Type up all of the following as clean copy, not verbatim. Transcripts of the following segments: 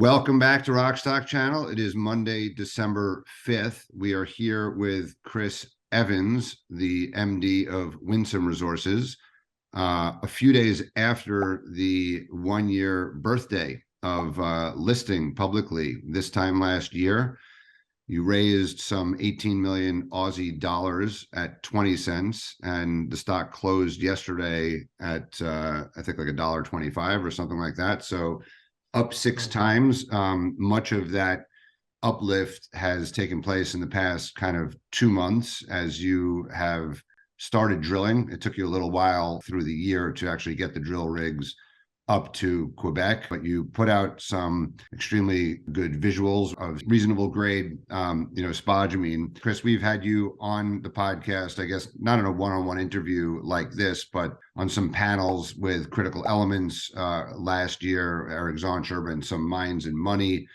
Welcome back to Rockstock Channel. It is Monday, December 5th. We are here with Chris Evans, the MD of Winsome Resources, a few days after the one-year birthday of listing publicly this time last year. You raised some 18 million Aussie dollars at 20 cents, and the stock closed yesterday at I think like $1.25 or something like that. So up 6 times. Much of that uplift has taken place in the past kind of 2 months as you have started drilling. It took you a little while through the year to actually get the drill rigs up to Quebec, but you put out some extremely good visuals of reasonable grade, spodumene. Chris, we've had you on the podcast, I guess, not in a one-on-one interview like this, but on some panels with Critical Elements last year, Eric Zonscherb, and some Mines and Money.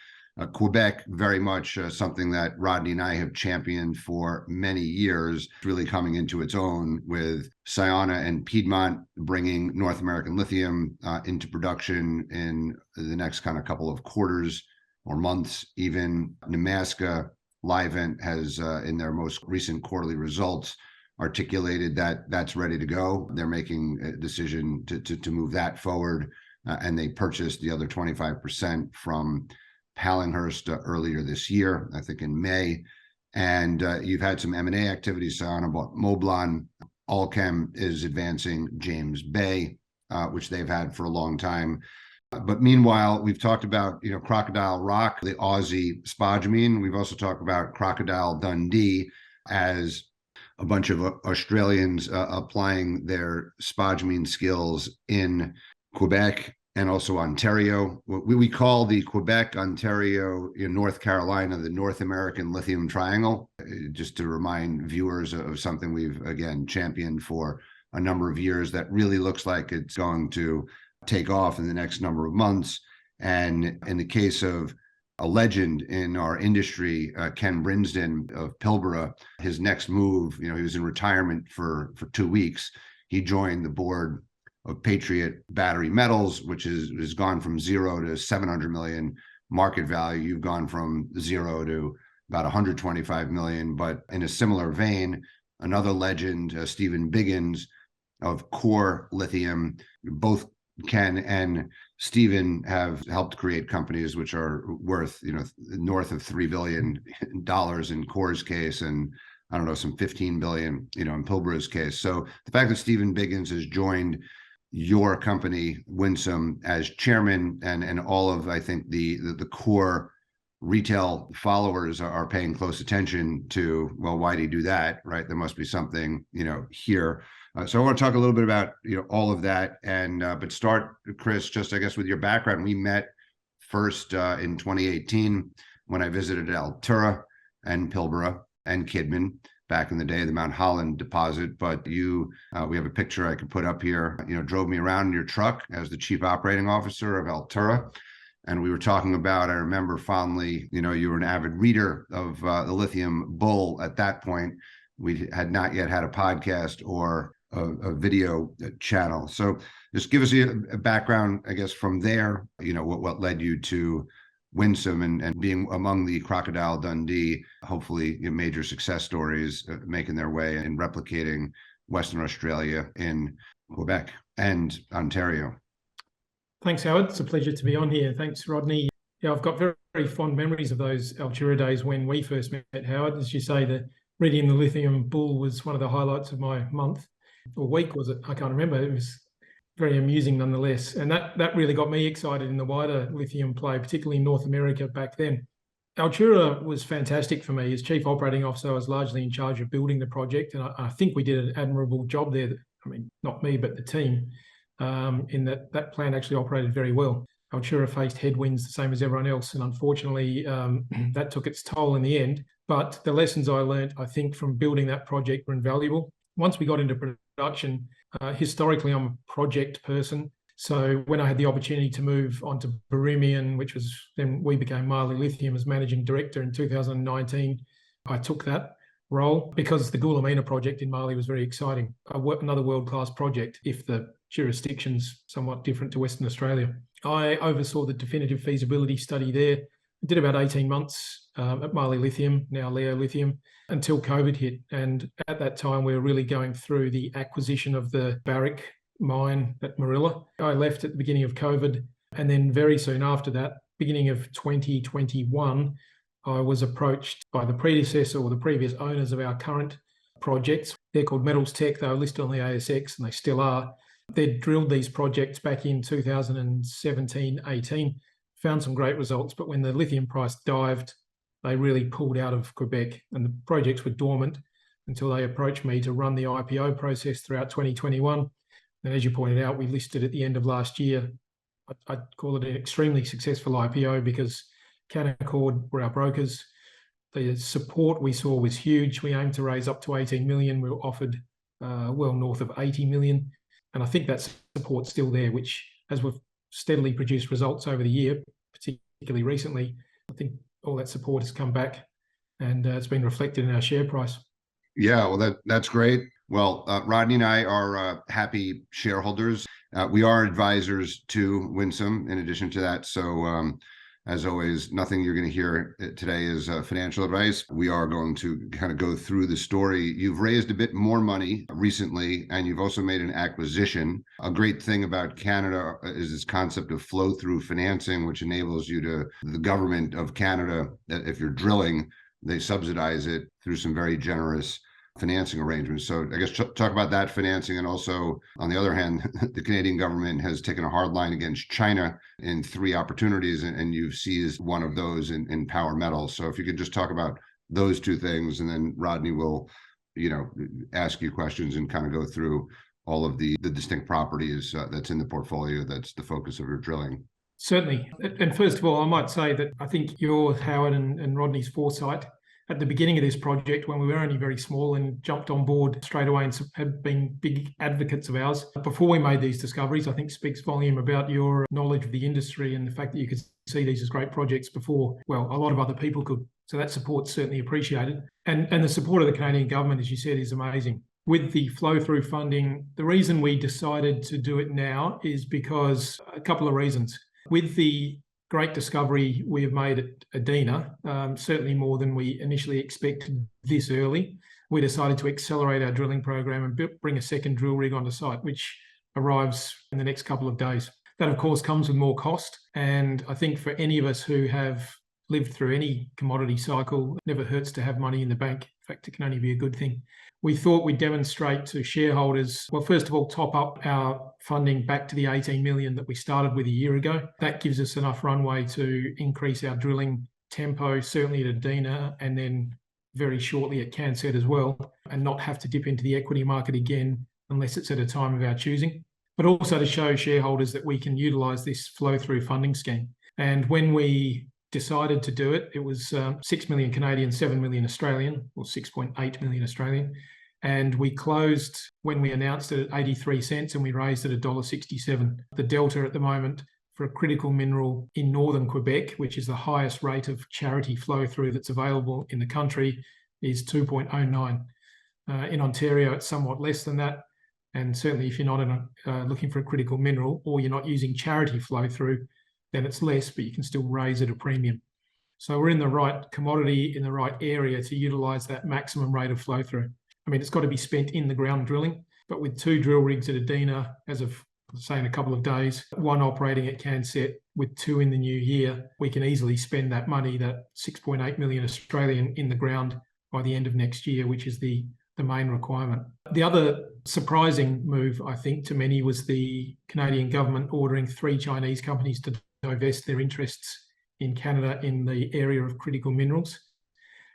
Quebec, very much something that Rodney and I have championed for many years, really coming into its own with Sayona and Piedmont bringing North American lithium into production in the next kind of couple of quarters or months. Even Nemaska Livent has, in their most recent quarterly results, articulated that that's ready to go. They're making a decision to move that forward, and they purchased the other 25% from Pallinghurst earlier this year, I think in May. And you've had some M&A activities on about Moblon. Allchem is advancing James Bay, which they've had for a long time. But meanwhile, we've talked about, Crocodile Rock, the Aussie spodumene. We've also talked about Crocodile Dundee as a bunch of Australians applying their spodumene skills in Quebec and also Ontario. We call the Quebec, Ontario, North Carolina, the North American Lithium Triangle, just to remind viewers of something we've, again, championed for a number of years that really looks like it's going to take off in the next number of months. And in the case of a legend in our industry, Ken Brinsden of Pilbara, his next move, he was in retirement for 2 weeks. He joined the board of Patriot Battery Metals, which has gone from 0 to 700 million market value. You've gone from 0 to about 125 million. But in a similar vein, another legend, Stephen Biggins of Core Lithium, both Ken and Stephen have helped create companies which are worth, north of $3 billion in Core's case, and I don't know, some 15 billion, in Pilbara's case. So the fact that Stephen Biggins has joined your company, Winsome, as chairman, and all of, I think, the core retail followers are paying close attention to, well, why did he do that, right? There must be something, here. So I want to talk a little bit about, all of that. And but start, Chris, just, I guess, with your background. We met first in 2018 when I visited Altura and Pilbara and Kidman back in the day, the Mount Holland deposit. But you, we have a picture I could put up here, drove me around in your truck as the chief operating officer of Altura. And we were talking about, I remember fondly, you were an avid reader of the Lithium Bull at that point. We had not yet had a podcast or a video channel. So just give us a background, I guess, from there, what led you to Winsome and being among the Crocodile Dundee, hopefully major success stories making their way and replicating Western Australia in Quebec and Ontario. Thanks, Howard. It's a pleasure to be on here. Thanks, Rodney. Yeah, I've got very, very fond memories of those Altura days when we first met, Howard. As you say, the reading the Lithium Bull was one of the highlights of my month or week, was it? I can't remember. It was very amusing nonetheless. And that really got me excited in the wider lithium play, particularly in North America back then. Altura was fantastic for me. As chief operating officer, I was largely in charge of building the project. And I think we did an admirable job there. I mean, not me, but the team, in that plant actually operated very well. Altura faced headwinds the same as everyone else. And unfortunately, that took its toll in the end. But the lessons I learned, I think, from building that project were invaluable. Once we got into production, historically, I'm a project person. So when I had the opportunity to move on to Barumian, which was then we became Marley Lithium as managing director in 2019, I took that. role because the Goulamina project in Mali was very exciting. Another world-class project, if the jurisdiction's somewhat different to Western Australia. I oversaw the definitive feasibility study there. I did about 18 months at Mali Lithium, now Leo Lithium, until COVID hit. And at that time, we were really going through the acquisition of the Barrick mine at Marilla. I left at the beginning of COVID. And then very soon after that, beginning of 2021, I was approached by the predecessor or the previous owners of our current projects. They're called Metals Tech. They were listed on the ASX and they still are. They'd drilled these projects back in 2017, 18, found some great results. But when the lithium price dived, they really pulled out of Quebec and the projects were dormant until they approached me to run the IPO process throughout 2021. And as you pointed out, we listed at the end of last year. I'd call it an extremely successful IPO because Canc were our brokers. The support we saw was huge. We aimed to raise up to 18 million. We were offered well north of 80 million. And I think that support's still there, which as we've steadily produced results over the year, particularly recently, I think all that support has come back and it's been reflected in our share price. Yeah, well, that's great. Well, Rodney and I are happy shareholders. We are advisors to Winsome in addition to that. So as always, nothing you're going to hear today is financial advice. We are going to kind of go through the story. You've raised a bit more money recently, and you've also made an acquisition. A great thing about Canada is this concept of flow-through financing, which enables you to, the government of Canada, if you're drilling, they subsidize it through some very generous financing arrangements. So I guess talk about that financing. And also, on the other hand, the Canadian government has taken a hard line against China in 3 opportunities, and you've seized one of those in power metals. So if you could just talk about those 2 things, and then Rodney will, ask you questions and kind of go through all of the distinct properties that's in the portfolio that's the focus of your drilling. Certainly. And first of all, I might say that I think your, Howard, and Rodney's foresight at the beginning of this project, when we were only very small and jumped on board straight away and have been big advocates of ours before we made these discoveries, I think speaks volume about your knowledge of the industry and the fact that you could see these as great projects before, well, a lot of other people could. So that support's certainly appreciated. And the support of the Canadian government, as you said, is amazing. With the flow-through funding, the reason we decided to do it now is because a couple of reasons. With the great discovery we have made at Adena, certainly more than we initially expected this early. We decided to accelerate our drilling program and bring a second drill rig onto site, which arrives in the next couple of days. That, of course, comes with more cost. And I think for any of us who have lived through any commodity cycle, it never hurts to have money in the bank. In fact, it can only be a good thing. We thought we'd demonstrate to shareholders, well, first of all, top up our funding back to the 18 million that we started with a year ago. That gives us enough runway to increase our drilling tempo, certainly at Adena, and then very shortly at Cancet as well, and not have to dip into the equity market again unless it's at a time of our choosing. But also to show shareholders that we can utilise this flow-through funding scheme. And when we decided to do it, it was 6 million Canadian, 7 million Australian, or 6.8 million Australian. And we closed when we announced it at 83 cents and we raised it at $1.67. The delta at the moment for a critical mineral in northern Quebec, which is the highest rate of charity flow through that's available in the country, is 2.09. In Ontario, it's somewhat less than that. And certainly if you're not looking for a critical mineral or you're not using charity flow through, then it's less, but you can still raise at a premium. So we're in the right commodity, in the right area to utilise that maximum rate of flow through. I mean, it's got to be spent in the ground drilling, but with 2 drill rigs at Adena, as of, say, in a couple of days, 1 operating at Cancet with 2 in the new year, we can easily spend that money, that 6.8 million Australian, in the ground by the end of next year, which is the main requirement. The other surprising move, I think, to many was the Canadian government ordering 3 Chinese companies to divest their interests in Canada in the area of critical minerals.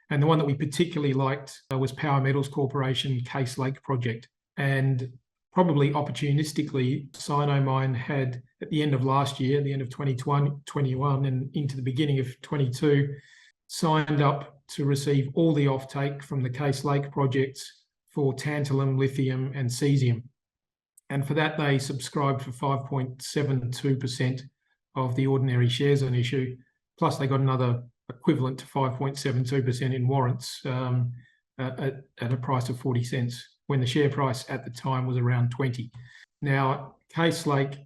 And the one that we particularly liked was Power Metals Corporation Case Lake project. And probably opportunistically, Sinomine had, at the end of last year, the end of 2021 and into the beginning of 22, signed up to receive all the offtake from the Case Lake projects for tantalum, lithium and cesium. And for that, they subscribed for 5.72% of the ordinary shares on issue. Plus they got another equivalent to 5.72% in warrants at a price of 40 cents when the share price at the time was around 20. Now, Case Lake,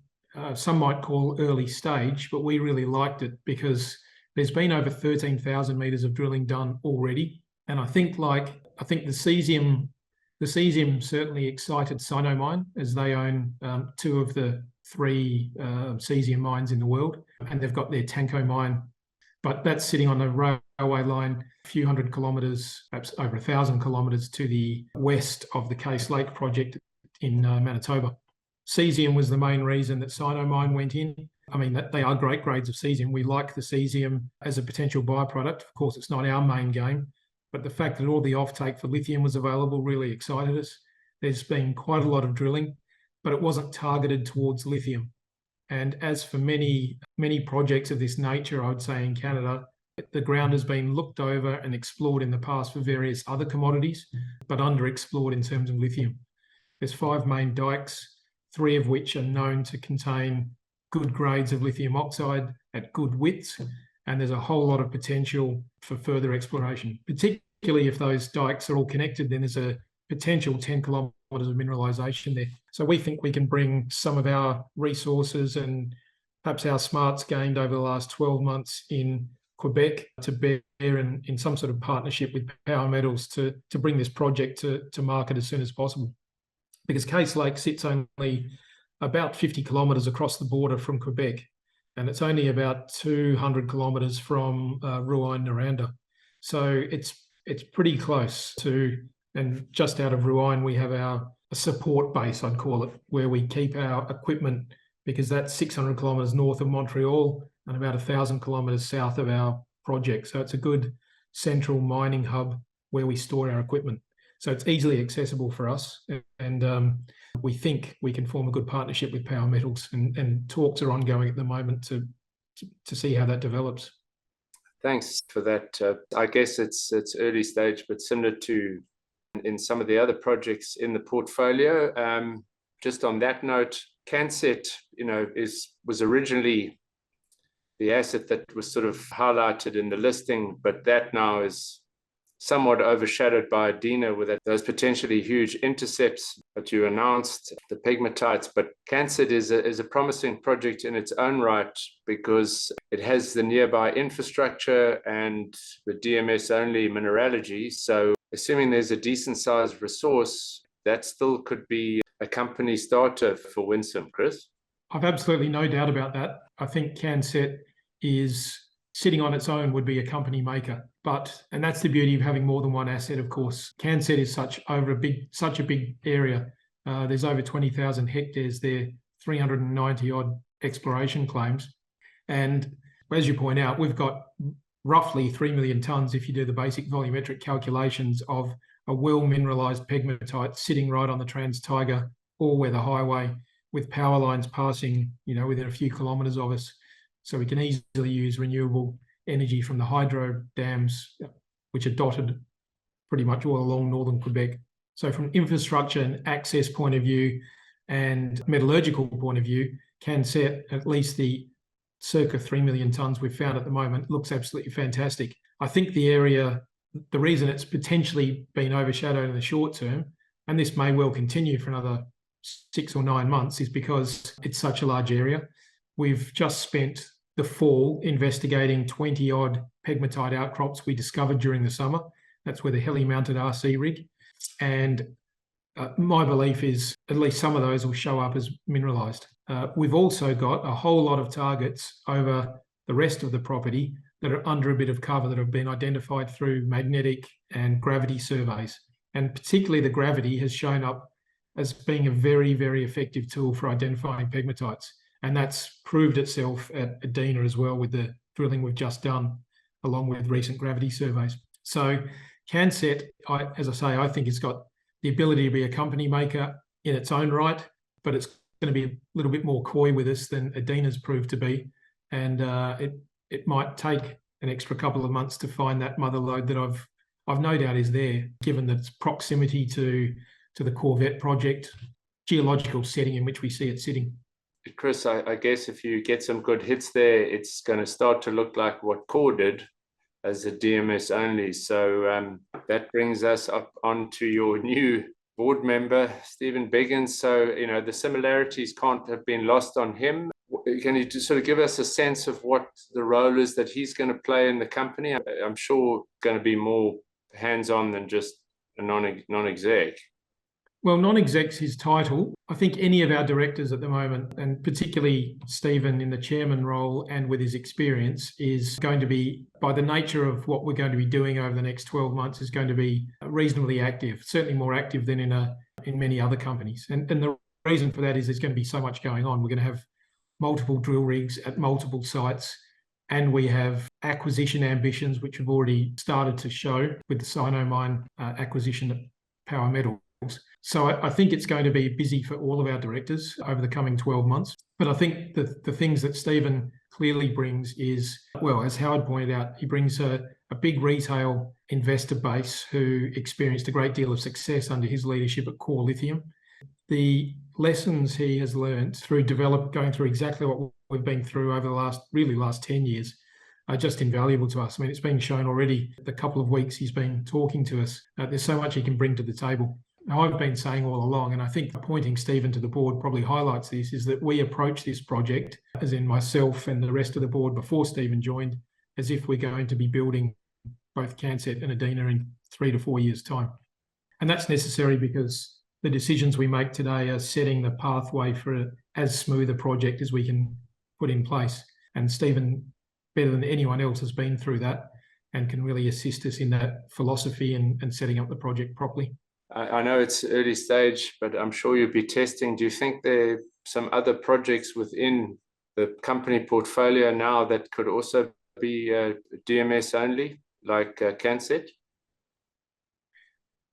some might call early stage, but we really liked it because there's been over 13,000 meters of drilling done already. And I think the cesium certainly excited Sinomine, as they own 2 of the 3 cesium mines in the world, and they've got their Tanko mine, but that's sitting on the railway line a few hundred kilometres, perhaps over 1,000 kilometres to the west of the Case Lake project in Manitoba. Cesium was the main reason that Sinomine went in. I mean, they are great grades of cesium. We like the cesium as a potential byproduct. Of course, it's not our main game, but the fact that all the offtake for lithium was available really excited us. There's been quite a lot of drilling, but it wasn't targeted towards lithium. And as for many projects of this nature, I would say in Canada, the ground has been looked over and explored in the past for various other commodities, but underexplored in terms of lithium. There's 5 main dikes, 3 of which are known to contain good grades of lithium oxide at good widths, and there's a whole lot of potential for further exploration, particularly if those dikes are all connected. Then there's a potential 10 kilometres of mineralisation there. So we think we can bring some of our resources and perhaps our smarts gained over the last 12 months in Quebec to bear in some sort of partnership with Power Metals to bring this project to market as soon as possible. Because Case Lake sits only about 50 kilometres across the border from Quebec, and it's only about 200 kilometres from Rouyn-Noranda. So it's pretty close to, and just out of Rouyn we have a support base, I'd call it, where we keep our equipment, because that's 600 kilometres north of Montreal and about 1,000 kilometres south of our project. So it's a good central mining hub where we store our equipment. So it's easily accessible for us, and we think we can form a good partnership with Power Metals, and talks are ongoing at the moment to see how that develops. Thanks for that. I guess it's early stage, but similar to in some of the other projects in the portfolio. Just on that note, Cancet, was originally the asset that was sort of highlighted in the listing, but that now is somewhat overshadowed by Adena with those potentially huge intercepts that you announced, the pegmatites. But Cancet is a promising project in its own right because it has the nearby infrastructure and the DMS-only mineralogy. So assuming there's a decent sized resource, that still could be a company starter for Winsome, Chris. I've absolutely no doubt about that. I think Cancet is sitting on its own would be a company maker. And that's the beauty of having more than one asset, of course. Cancet is such a big area. There's over 20,000 hectares there, 390 odd exploration claims. And as you point out, we've got roughly 3 million tonnes, if you do the basic volumetric calculations, of a well-mineralised pegmatite sitting right on the Trans-Tyger all-weather highway, with power lines passing, within a few kilometres of us. So we can easily use renewable energy from the hydro dams, which are dotted pretty much all along northern Quebec. So from infrastructure and access point of view and metallurgical point of view, Cancet, at least the circa 3 million tonnes we've found at the moment, looks absolutely fantastic. I think the area, the reason it's potentially been overshadowed in the short term, and this may well continue for another 6 or 9 months, is because it's such a large area. We've just spent the fall investigating 20 odd pegmatite outcrops we discovered during the summer. That's with a heli-mounted RC rig. And my belief is at least some of those will show up as mineralised. We've also got a whole lot of targets over the rest of the property that are under a bit of cover that have been identified through magnetic and gravity surveys. And particularly the gravity has shown up as being a very, very effective tool for identifying pegmatites. And that's proved itself at Adena as well with the drilling we've just done, along with recent gravity surveys. So Cancet, as I say, I think it's got the ability to be a company maker in its own right, but it's going to be a little bit more coy with us than Adena's proved to be. And it might take an extra couple of months to find that mother lode that I've no doubt is there, given its proximity to the Corvette project, geological setting in which we see it sitting. Chris, I guess if you get some good hits there, it's going to start to look like what Core did as a DMS only. So that brings us up onto your new board member, Stephen Biggins. So, the similarities can't have been lost on him. Can you just sort of give us a sense of what the role is that he's going to play in the company? I'm sure going to be more hands-on than just a non-exec. Well, non-exec's his title. I think any of our directors at the moment, and particularly Stephen in the chairman role and with his experience, is going to be, by the nature of what we're going to be doing over the next 12 months, is going to be reasonably active, certainly more active than in many other companies. And the reason for that is there's going to be so much going on. We're going to have multiple drill rigs at multiple sites, and we have acquisition ambitions, which have already started to show with the Sinomine acquisition of Power Metals. So I think it's going to be busy for all of our directors over the coming 12 months. But I think the things that Stephen clearly brings is, well, as Howard pointed out, he brings a big retail investor base who experienced a great deal of success under his leadership at Core Lithium. The lessons he has learned through going through exactly what we've been through over the last 10 years are just invaluable to us. I mean, it's been shown already the couple of weeks he's been talking to us. There's so much he can bring to the table. Now, I've been saying all along, and I think appointing Stephen to the board probably highlights this, is that we approach this project, as in myself and the rest of the board before Stephen joined, as if we're going to be building both Cancet and Adena in 3 to 4 years' time. And that's necessary because the decisions we make today are setting the pathway for as smooth a project as we can put in place. And Stephen, better than anyone else, has been through that and can really assist us in that philosophy and setting up the project properly. I know it's early stage, but I'm sure you'll be testing. Do you think there are some other projects within the company portfolio now that could also be DMS only, like Cancet?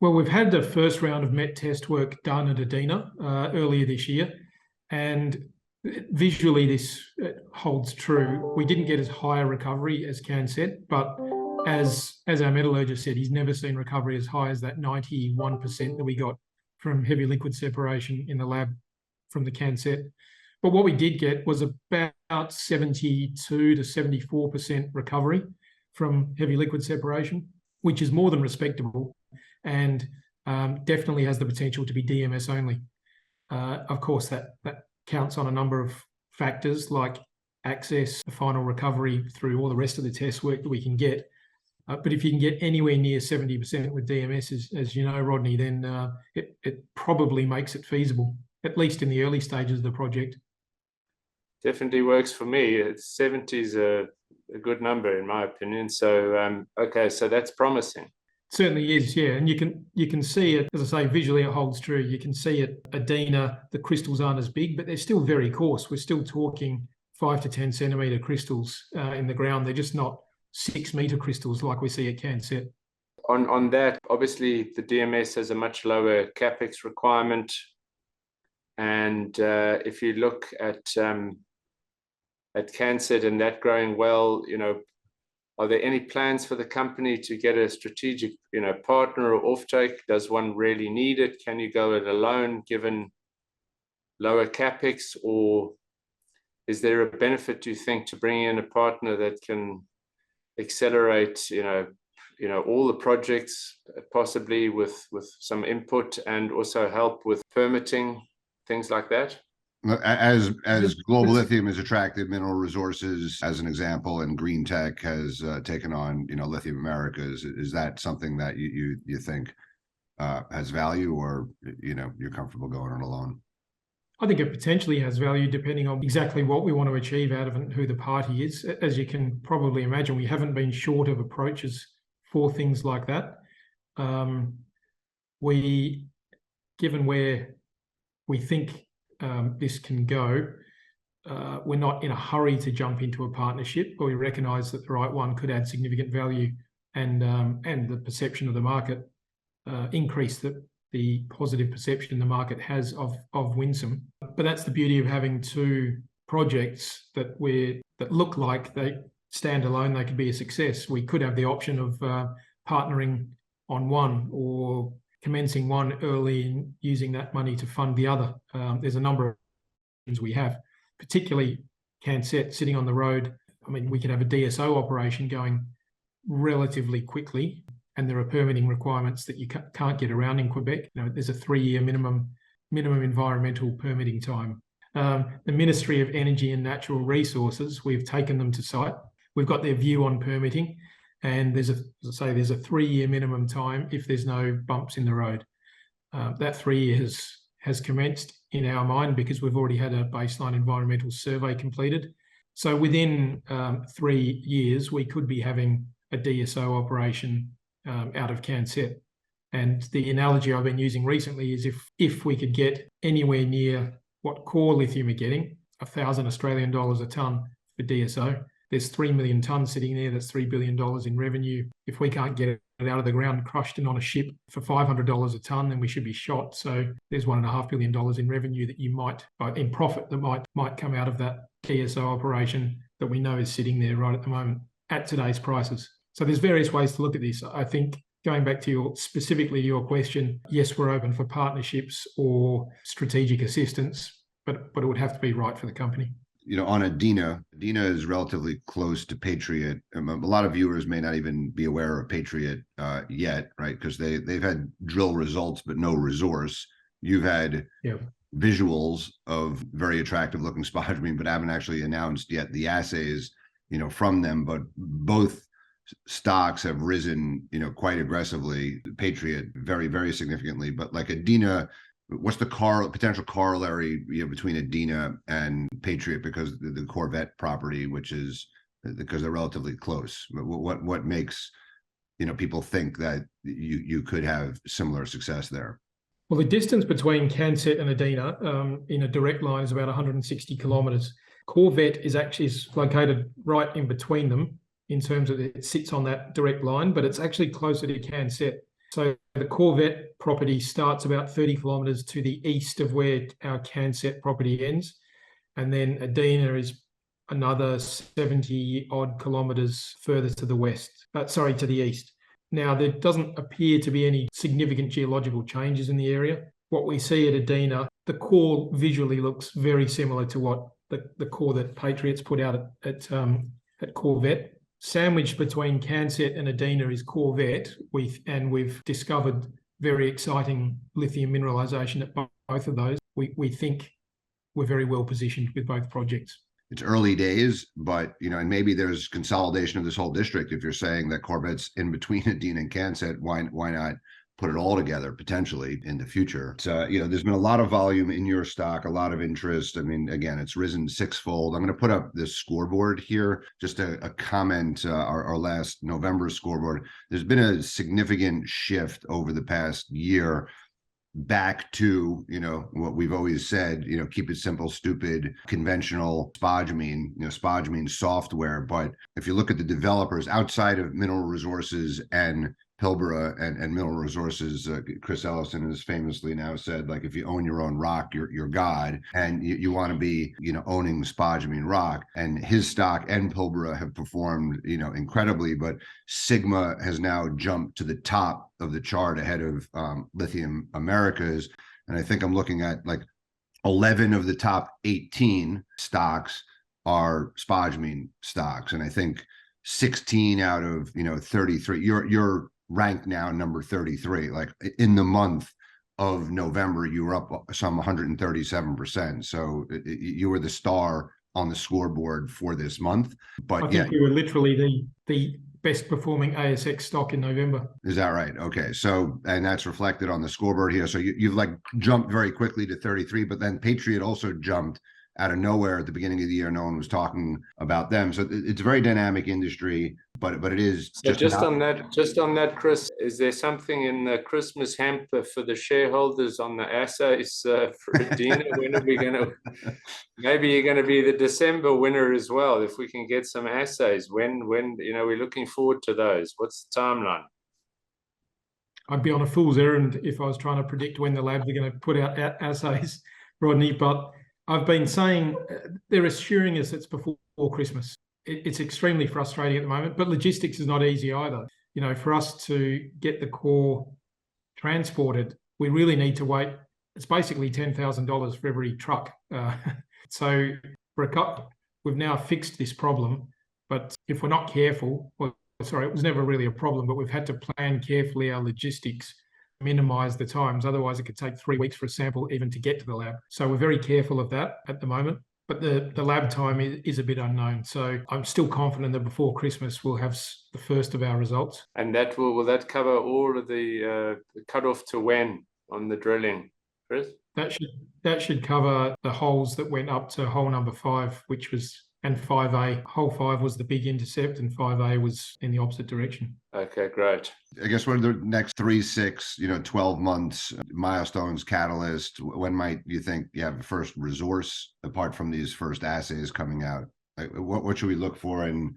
Well, we've had the first round of met test work done at Adena earlier this year, and visually this holds true. We didn't get as high a recovery as Cancet, but as our metallurgist said, he's never seen recovery as high as that 91% that we got from heavy liquid separation in the lab from the Cancet. But what we did get was about 72 to 74% recovery from heavy liquid separation, which is more than respectable and definitely has the potential to be DMS only. Of course, that counts on a number of factors like access, the final recovery through all the rest of the test work that we can get. But if you can get anywhere near 70% with DMS, as you know, Rodney, then it probably makes it feasible, at least in the early stages of the project. Definitely works for me. 70 is a good number, in my opinion. So, okay, so that's promising. It certainly is, yeah. And you can see it, as I say, visually it holds true. You can see it, Adena, the crystals aren't as big, but they're still very coarse. We're still talking 5 to 10 centimetre crystals in the ground. They're just not 6 metre crystals like we see at Cancet. On that, obviously the DMS has a much lower capex requirement, and if you look at Cancet and that growing well, are there any plans for the company to get a strategic, partner or offtake? Does one really need it? Can you go it alone given lower capex, or is there a benefit, do you think, to bringing in a partner that can accelerate, all the projects, possibly with some input, and also help with permitting, things like that? As Global Lithium has attracted Mineral Resources as an example, and Green Tech has taken on, Lithium Americas, is that something that you think has value, or you're comfortable going it alone? I think it potentially has value depending on exactly what we want to achieve out of it and who the party is. As you can probably imagine, we haven't been short of approaches for things like that. Given where we think this can go, we're not in a hurry to jump into a partnership, but we recognise that the right one could add significant value and the perception of the market, increase the positive perception the market has of Winsome. But that's the beauty of having two projects that look like they stand alone. They could be a success. We could have the option of partnering on one, or commencing one early and using that money to fund the other. There's a number of options we have, particularly Cancet sitting on the road. I mean, we could have a DSO operation going relatively quickly, and there are permitting requirements that you can't get around in Quebec. There's a 3-year minimum environmental permitting time. The Ministry of Energy and Natural Resources, we've taken them to site. We've got their view on permitting, and there's a 3-year minimum time if there's no bumps in the road. That 3 years has commenced in our mind because we've already had a baseline environmental survey completed. So within 3 years, we could be having a DSO operation out of Cancet. And the analogy I've been using recently is if we could get anywhere near what core lithium are getting, 1,000 Australian dollars a tonne for DSO, there's 3 million tonnes sitting there, that's $3 billion in revenue. If we can't get it out of the ground, crushed and on a ship for $500 a tonne, then we should be shot. So there's $1.5 billion in revenue that you might, in profit, that might come out of that DSO operation that we know is sitting there right at the moment at today's prices. So there's various ways to look at this. I think going back to specifically your question, yes, we're open for partnerships or strategic assistance, but it would have to be right for the company. On Adena is relatively close to Patriot. A lot of viewers may not even be aware of Patriot yet, right? Because they've had drill results, but no resource. You've had visuals of very attractive looking spodumene, but haven't actually announced yet the assays, from them. But both stocks have risen, quite aggressively. Patriot very, very significantly, but like Adena, what's the potential corollary between Adena and Patriot, because the Corvette property, which is because they're relatively close? What makes people think that you could have similar success there? Well, the distance between Cancet and Adena in a direct line is about 160 kilometres. Corvette is located right in between them in terms of it sits on that direct line, but it's actually closer to Cancet. So the Corvette property starts about 30 kilometres to the east of where our Cancet property ends. And then Adena is another 70 odd kilometres further to the to the east. Now, there doesn't appear to be any significant geological changes in the area. What we see at Adena, the core visually looks very similar to what the core that Patriot's put out at Corvette. Sandwiched between Cancet and Adena is Corvette, we've discovered very exciting lithium mineralisation at both of those. We think we're very well positioned with both projects. It's early days, but and maybe there's consolidation of this whole district. If you're saying that Corvette's in between Adena and Cancet, why not put it all together potentially in the future? So there's been a lot of volume in your stock, a lot of interest. I mean, again, it's risen sixfold. I'm going to put up this scoreboard here, just a comment, our last November scoreboard. There's been a significant shift over the past year back to what we've always said, keep it simple, stupid, conventional spodumene, spodumene software. But if you look at the developers outside of Mineral Resources and Pilbara and Mineral Resources, Chris Ellison has famously now said, like, if you own your own rock, you're God, and you want to be owning spodumene rock. And his stock and Pilbara have performed incredibly, but Sigma has now jumped to the top of the chart ahead of Lithium Americas. And I think I'm looking at like 11 of the top 18 stocks are spodumene stocks, and I think 16 out of 33. You're ranked now number 33. Like in the month of November, you were up some 137%. So you were the star on the scoreboard for this month. But I think you were literally the best performing ASX stock in November. Is that right? Okay. So, and that's reflected on the scoreboard here. So you've like jumped very quickly to 33, but then Patriot also jumped out of nowhere at the beginning of the year. No one was talking about them. So it's a very dynamic industry, but it is just on that, Chris, is there something in the Christmas hamper for the shareholders on the assays for Adena? When are we going to, maybe you're going to be the December winner as well, if we can get some assays. When we're looking forward to those. What's the timeline? I'd be on a fool's errand if I was trying to predict when the labs are going to put out assays, Rodney, but I've been saying they're assuring us it's before Christmas. It's extremely frustrating at the moment, but logistics is not easy either. For us to get the core transported, we really need to wait. It's basically $10,000 for every truck. So we've now fixed this problem, but if we're not careful, or sorry, it was never really a problem, but we've had to plan carefully our logistics, minimize the times. Otherwise, it could take 3 weeks for a sample even to get to the lab. So we're very careful of that at the moment. But the lab time is a bit unknown. So I'm still confident that before Christmas, we'll have the first of our results. And that will that cover all of the cutoff to when on the drilling, Chris? That should cover the holes that went up to hole number 5, which was, and 5A. Hole 5 was the big intercept and 5A was in the opposite direction. Okay, great. I guess what are the next 3, 6, 12 months, milestones, catalyst? When might you think you have the first resource apart from these first assays coming out? Like, what should we look for? And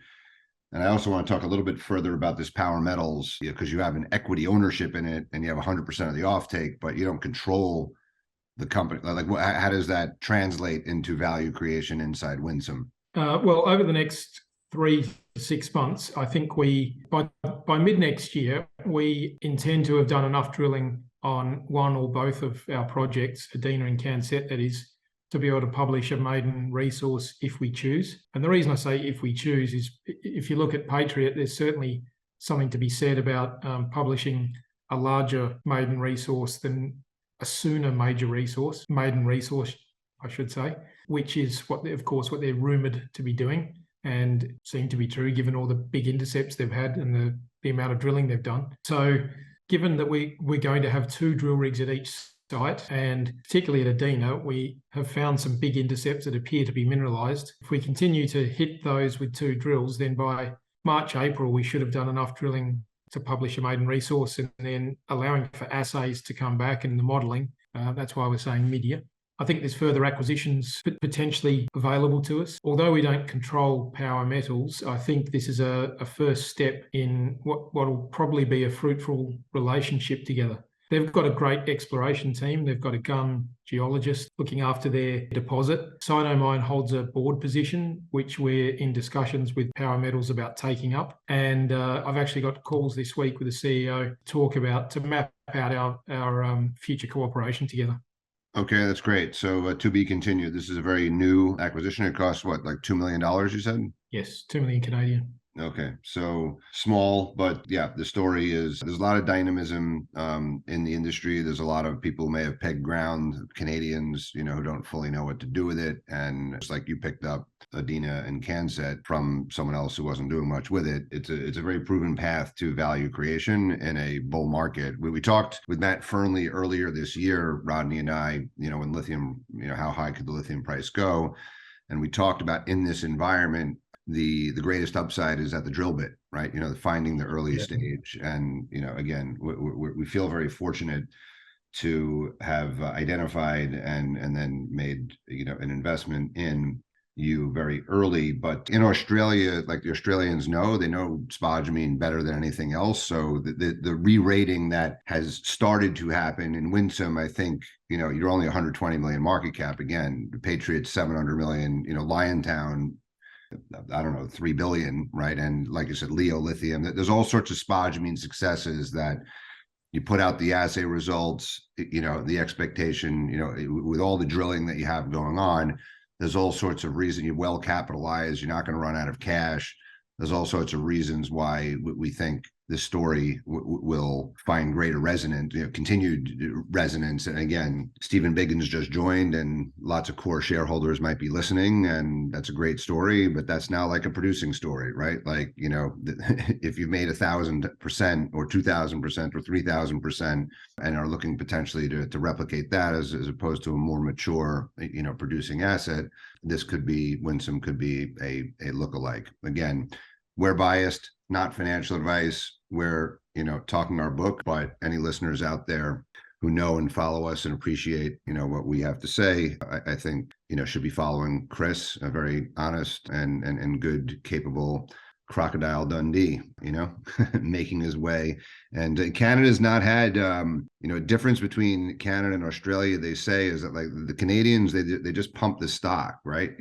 I also want to talk a little bit further about this Power Metals, because you have an equity ownership in it and you have 100% of the offtake, but you don't control the company. Like, how does that translate into value creation inside Winsome? Well, over the next 3 to 6 months, I think by mid next year, we intend to have done enough drilling on one or both of our projects, Adena and Cancet, that is, to be able to publish a maiden resource if we choose. And the reason I say if we choose is if you look at Patriot, there's certainly something to be said about publishing a larger maiden resource than a sooner maiden resource, I should say, which is what they're rumoured to be doing and seem to be true given all the big intercepts they've had and the amount of drilling they've done. So given that we're going to have 2 drill rigs at each site, and particularly at Adena, we have found some big intercepts that appear to be mineralised. If we continue to hit those with 2 drills, then by March, April, we should have done enough drilling to publish a maiden resource, and then allowing for assays to come back and the modelling. That's why we're saying mid-year. I think there's further acquisitions potentially available to us. Although we don't control Power Metals, I think this is a first step in what will probably be a fruitful relationship together. They've got a great exploration team. They've got a gun geologist looking after their deposit. Sinomine holds a board position, which we're in discussions with Power Metals about taking up. And I've actually got calls this week with the CEO to map out our future cooperation together. Okay, that's great. So to be continued. This is a very new acquisition. It costs what, like $2 million, you said? Yes, 2 million Canadian. Okay, so small, but yeah, the story is there's a lot of dynamism in the industry. There's a lot of people who may have pegged ground, Canadians, who don't fully know what to do with it. And it's like you picked up Adina and Cancet from someone else who wasn't doing much with it. It's a very proven path to value creation in a bull market. We talked with Matt Fernley earlier this year, Rodney and I, when lithium, how high could the lithium price go? And we talked about in this environment, the greatest upside is at the drill bit, right? Finding the early stage. And, again, we feel very fortunate to have identified and then made, an investment in you very early. But in Australia, like the Australians they know spodumene better than anything else. So the re-rating that has started to happen in Winsome, I think, you're only 120 million market cap. Again, Patriot 700 million, Liontown, I don't know, 3 billion, right? And like I said, Lithium, there's all sorts of spodumene successes that you put out the assay results, the expectation, with all the drilling that you have going on, there's all sorts of reasons. You're well capitalized, you're not going to run out of cash. There's all sorts of reasons why we think this story will find greater resonance, continued resonance. And again, Stephen Biggins just joined, and lots of core shareholders might be listening, and that's a great story. But that's now like a producing story, right? Like, if you've made 1,000% or 2,000% or 3,000% and are looking potentially to replicate that as opposed to a more mature, producing asset, Winsome could be a lookalike. Again, we're biased, not financial advice. We're, talking our book, but any listeners out there who know and follow us and appreciate, what we have to say, I think, should be following Chris, a very honest and good, capable Crocodile Dundee, making his way. And Canada's not had, a difference between Canada and Australia, they say, is that like the Canadians, they just pump the stock, right?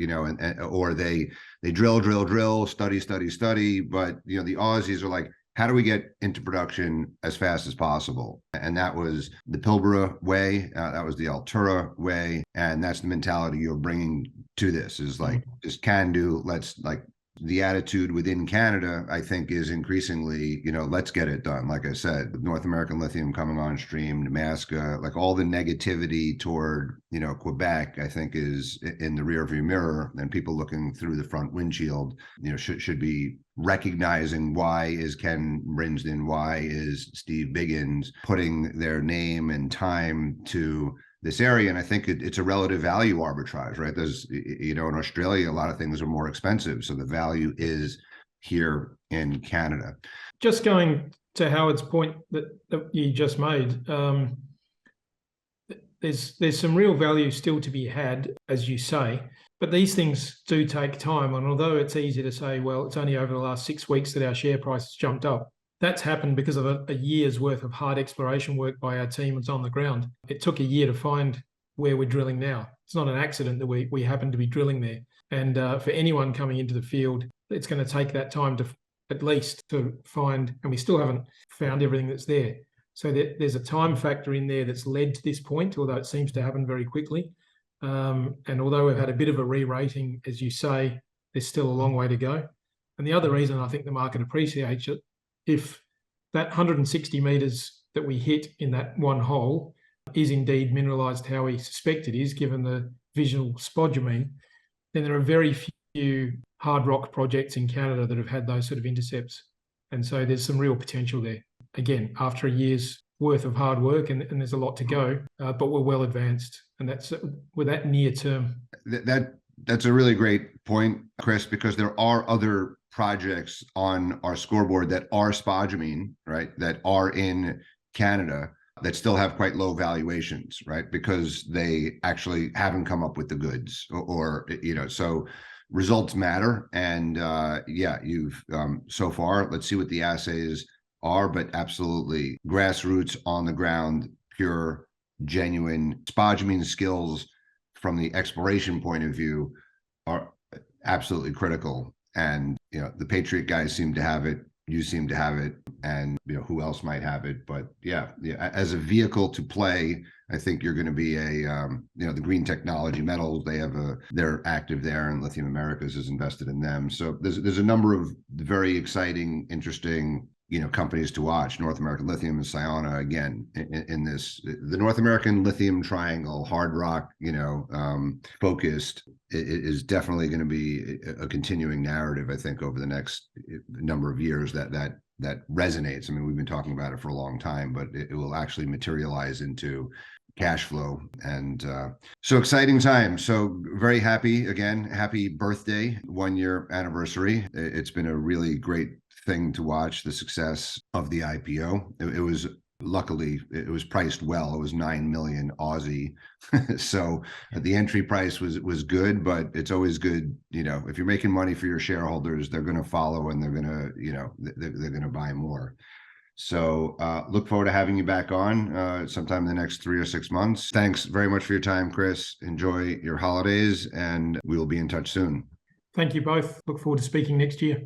Or they drill, study. But, the Aussies are like, how do we get into production as fast as possible? And that was the Pilbara way. That was the Altura way. And that's the mentality you're bringing to this, is like, just can do, let's like the attitude within Canada, I think, is increasingly, let's get it done. Like I said, North American Lithium coming on stream, Nemaska, like all the negativity toward, Quebec, I think is in the rearview mirror, and people looking through the front windshield, should be recognizing why is Ken Rinsden, why is Steve Biggins putting their name and time to this area. And I think it's a relative value arbitrage, right? There's, in Australia, a lot of things are more expensive. So the value is here in Canada. Just going to Howard's point that you just made, there's some real value still to be had, as you say, but these things do take time. And although it's easy to say, well, it's only over the last 6 weeks that our share price has jumped up, that's happened because of a year's worth of hard exploration work by our team that's on the ground. It took a year to find where we're drilling now. It's not an accident that we happen to be drilling there. And for anyone coming into the field, it's going to take that time to at least to find, and we still haven't found everything that's there. So there's a time factor in there that's led to this point, although it seems to happen very quickly. And although we've had a bit of a re-rating, as you say, there's still a long way to go. And the other reason I think the market appreciates it, if that 160 metres that we hit in that one hole is indeed mineralised how we suspect it is, given the visual spodumene, then there are very few hard rock projects in Canada that have had those sort of intercepts. And so there's some real potential there. Again, after a year's worth of hard work, and there's a lot to go, but we're well advanced. And that's with that near term. That's a really great point, Chris, because there are other projects on our scoreboard that are spodumene, right, that are in Canada that still have quite low valuations, right, because they actually haven't come up with the goods or so results matter. And you've so far, let's see what the assays are, but absolutely grassroots, on the ground, pure, genuine spodumene skills from the exploration point of view are absolutely critical. And the Patriot guys seem to have it, you seem to have it, and who else might have it. But yeah, as a vehicle to play, I think you're going to be the Green Technology Metals, they're active there, and Lithium Americas is invested in them. So there's a number of very exciting, interesting companies to watch. North American Lithium and Sayona, again, in this, the North American Lithium triangle, hard rock, focused, is definitely going to be a continuing narrative, I think, over the next number of years that resonates. I mean, we've been talking about it for a long time, but it will actually materialize into cash flow. And so exciting time. So very happy, again, happy birthday, 1-year anniversary. It's been a really great thing to watch, the success of the IPO. It was, luckily, it was priced well. It was 9 million Aussie. So the entry price was good, but it's always good, if you're making money for your shareholders, they're going to follow, and they're going to, they're going to buy more. So look forward to having you back on sometime in the next 3 or 6 months. Thanks very much for your time, Chris. Enjoy your holidays, and we will be in touch soon. Thank you both. Look forward to speaking next year.